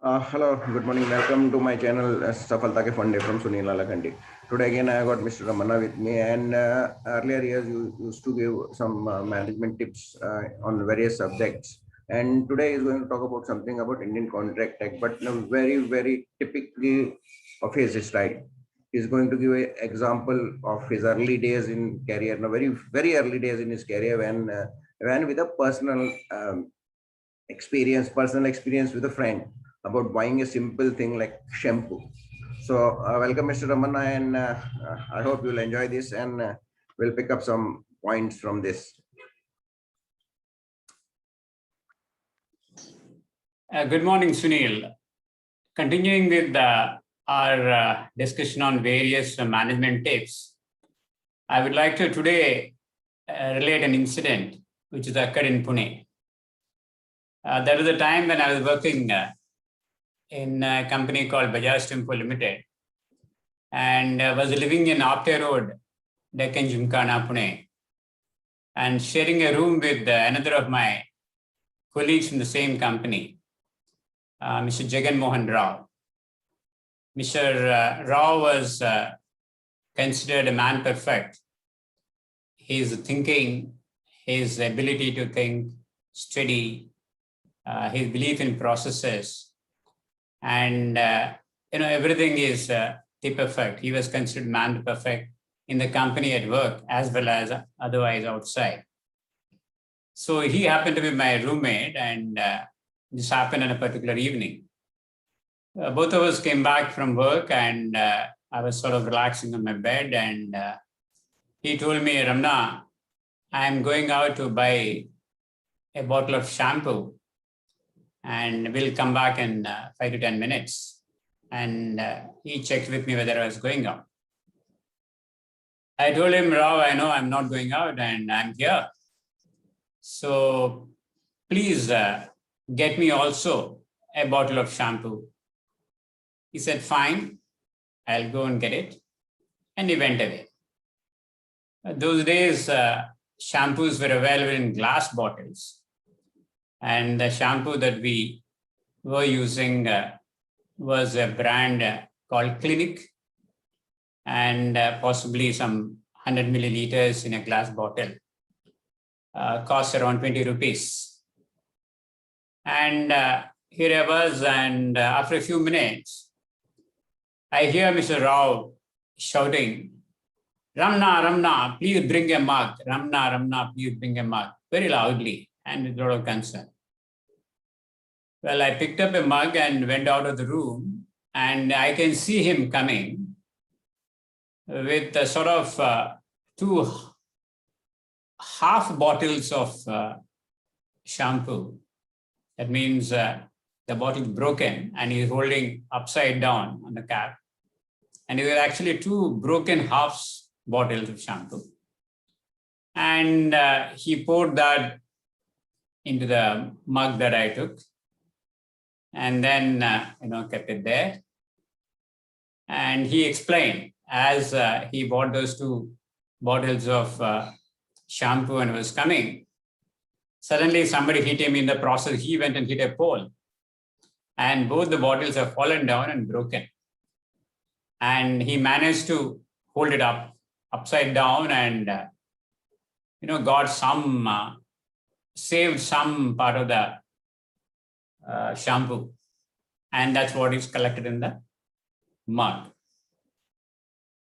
Hello, good morning. Welcome to my channel, Safalta Ke Funde from Sunil Alakandi. Today again I got Mr. Ramanna with me, and earlier years you used to give some management tips on various subjects. And today is going to talk about something about Indian contract tech, but in a very typically of his style. He's going to give an example of his early days in career, no, very early days in his career when with a personal experience with a friend about buying a simple thing like shampoo. So, welcome, Mr. Ramanna, and I hope you'll enjoy this, and we'll pick up some points from this. Good morning, Sunil. Continuing with our discussion on various management tips, I would like to today relate an incident which has occurred in Pune. There was a time when I was working in a company called Bajaj Tempo Limited, and was living in Apte Road, Deccan Gymkhana, Pune, and sharing a room with another of my colleagues from the same company, Mr. Jagan Mohan Rao. Mr. Rao was considered a man perfect. His thinking, his ability to think, study, his belief in processes, and everything is perfect. He was considered man perfect in the company at work as well as otherwise outside. So he happened to be my roommate, and this happened on a particular evening. Both of us came back from work, and I was sort of relaxing on my bed, and he told me, Ramna, I'm going out to buy a bottle of shampoo, and we'll come back in 5 to 10 minutes. And he checked with me whether I was going out. I told him, Rao, I know I'm not going out and I'm here. So please get me also a bottle of shampoo. He said, fine, I'll go and get it. And he went away. Those days, shampoos were available in glass bottles. And the shampoo that we were using was a brand called Clinic, and possibly some 100 milliliters in a glass bottle. Cost around 20 rupees. And here I was, and after a few minutes, I hear Mr. Rao shouting, Ramna, Ramna, please bring a mug. Ramna, Ramna, please bring a mug. Very loudly and with a lot of concern. Well, I picked up a mug and went out of the room, and I can see him coming with a sort of 2 half bottles of shampoo. That means the bottle is broken and he's holding upside down on the cap. And it was actually 2 broken halves bottles of shampoo. And he poured that into the mug that I took, and then kept it there. And he explained, as he bought those 2 bottles of shampoo and was coming, suddenly somebody hit him in the process. He went and hit a pole, and both the bottles have fallen down and broken. And he managed to hold it upside down, and got some, saved some part of the shampoo, and that's what is collected in the mug.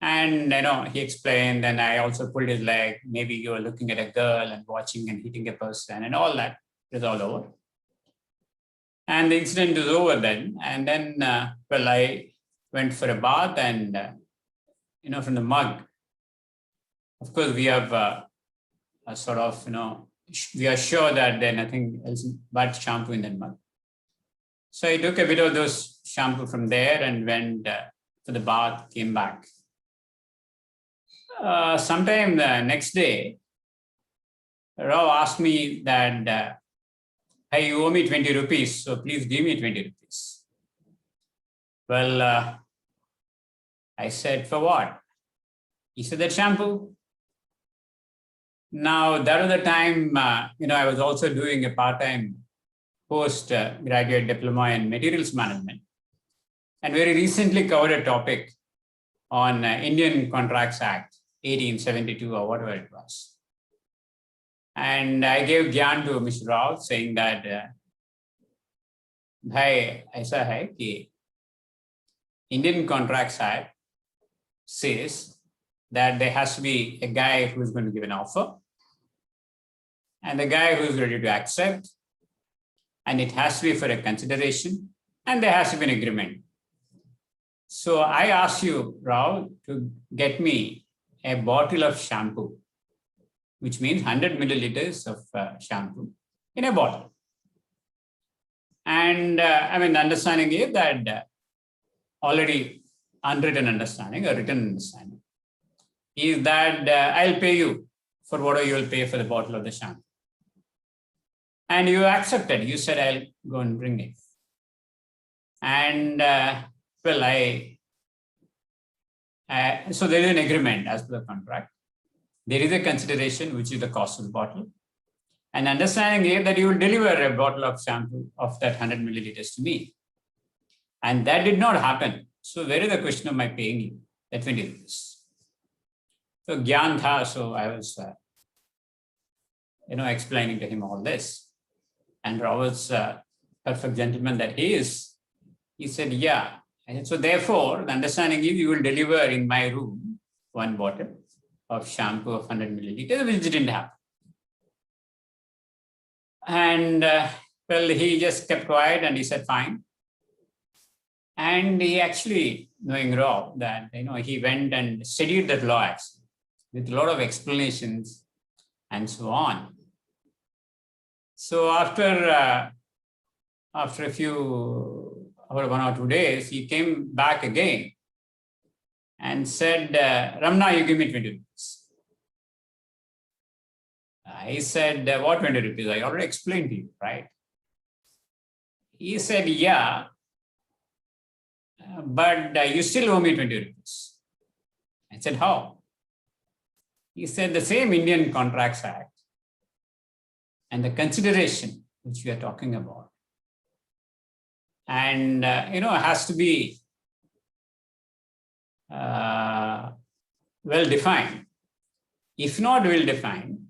And he explained, and I also pulled his leg. Maybe you were looking at a girl and watching and hitting a person, and all that is all over. And the incident is over then. And then, I went for a bath, and from the mug, of course, we have a sort of, we are sure that there's nothing else but shampoo in that mug. So I took a bit of those shampoo from there and went for the bath, came back. Sometime the next day, Rao asked me that, hey, you owe me 20 rupees, so please give me 20 rupees. Well, I said, for what? He said, that shampoo. Now, that was the time, I was also doing a part-time post-graduate diploma in materials management, and very recently covered a topic on Indian Contracts Act 1872 or whatever it was. And I gave Gyan to Mr. Rao saying that, bhai, aisa hai ki Indian Contracts Act says that there has to be a guy who is going to give an offer and the guy who is ready to accept, and it has to be for a consideration, and there has to be an agreement. So I asked you, Rao, to get me a bottle of shampoo, which means 100 milliliters of shampoo in a bottle. And the understanding is that already unwritten understanding or written understanding is that I'll pay you for whatever you will pay for the bottle of the shampoo. And you accepted. You said, I'll go and bring it. And so there is an agreement as per the contract. There is a consideration, which is the cost of the bottle. And understanding is that you will deliver a bottle of shampoo of that 100 milliliters to me. And that did not happen. So where is the question of my paying you that 20 rupees? So Gyan tha, so I was explaining to him all this. And Robert's perfect gentleman that he is, he said, yeah. And so therefore, the understanding is you will deliver in my room one bottle of shampoo of 100 milliliters, which didn't happen. And he just kept quiet and he said, fine. And he actually, knowing Rob, that he went and studied that law actually, with a lot of explanations and so on. So after a few, over 1 or 2 days, he came back again and said, Ramanna, you give me 20 rupees. I said, what 20 rupees? I already explained to you, right? He said, yeah, but you still owe me 20 rupees. I said, how? He said, the same Indian Contracts Act and the consideration which we are talking about. And, has to be well defined. If not well defined,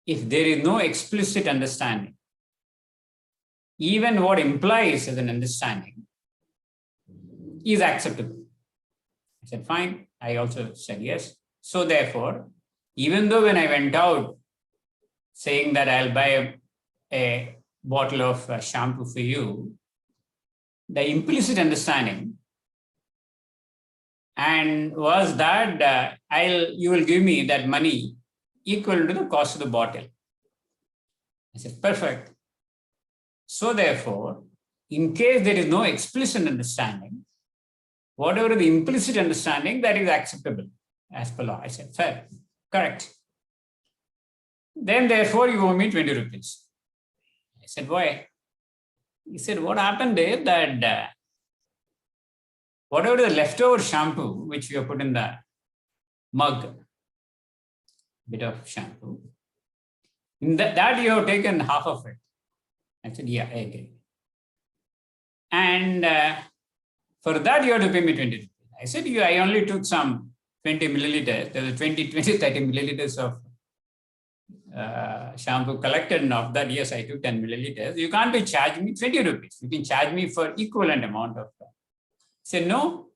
if there is no explicit understanding, even what implies as an understanding is acceptable. I said, fine. I also said yes. So therefore, even though when I went out saying that I'll buy a bottle of shampoo for you, the implicit understanding and was that you will give me that money equal to the cost of the bottle. I said, perfect. So therefore, in case there is no explicit understanding, whatever the implicit understanding, that is acceptable as per law. I said, fair, correct. Then therefore, you owe me 20 rupees. I said, why? He said, what happened is that whatever the leftover shampoo, which you have put in the mug, bit of shampoo, in that you have taken half of it. I said, yeah, I agree. And for that, you have to pay me 20 rupees. I said, I only took some 20 milliliters. There were 20, 30 milliliters of shampoo collected, and of that, yes, I took 10 milliliters. You can't be charging me 20 rupees. You can charge me for equivalent amount of that. I said, no.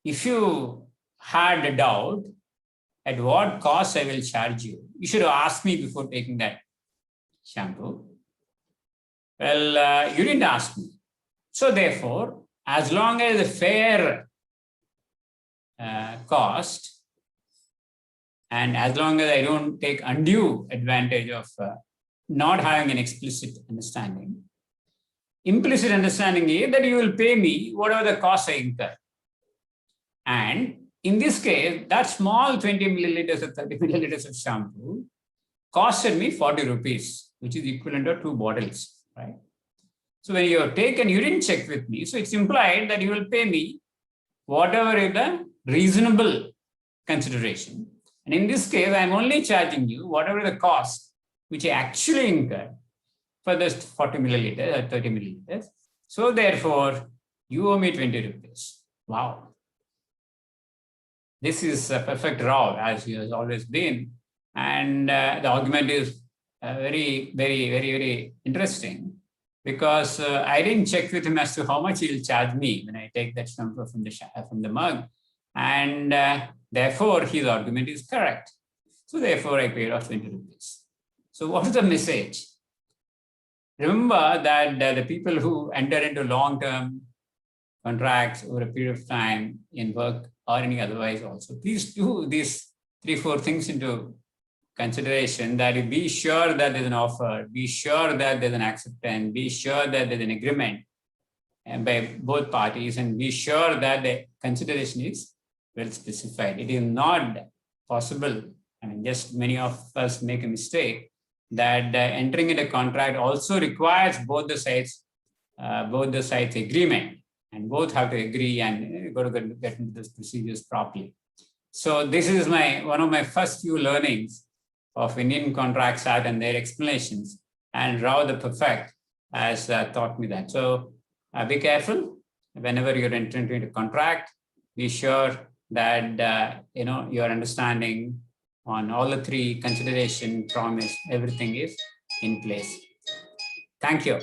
If you had a doubt at what cost I will charge you, you should have asked me before taking that shampoo. Well, you didn't ask me. So therefore, as long as the fair cost, and as long as I don't take undue advantage of not having an explicit understanding, implicit understanding is that you will pay me whatever the cost I incur. And in this case, that small 20 milliliters or 30 milliliters of shampoo costed me 40 rupees, which is equivalent to 2 bottles, right? So when you have taken, you didn't check with me. So it's implied that you will pay me whatever is the reasonable consideration. And in this case, I'm only charging you whatever the cost which I actually incurred. for just 40 milliliters or 30 milliliters. So therefore, you owe me 20 rupees. Wow. This is a perfect row, as he has always been. And the argument is very, very, very, very interesting, because I didn't check with him as to how much he'll charge me when I take that shampoo from the mug. And therefore, his argument is correct. So therefore, I paid off 20 rupees. So what is the message? Remember that the people who enter into long-term contracts over a period of time in work or any otherwise also, please do these 3-4 things into consideration, that you be sure that there's an offer, be sure that there's an acceptance, be sure that there's an agreement by both parties, and be sure that the consideration is well specified. It is not possible, I mean, just many of us make a mistake, that entering into a contract also requires both the sides agreement, and both have to agree and go to get into those procedures properly. So this is one of my first few learnings of Indian Contracts Act and their explanations, and Rao the Perfect has taught me that. So be careful whenever you're entering into a contract. Be sure that your understanding on all the 3 consideration, promise, everything is in place. Thank you.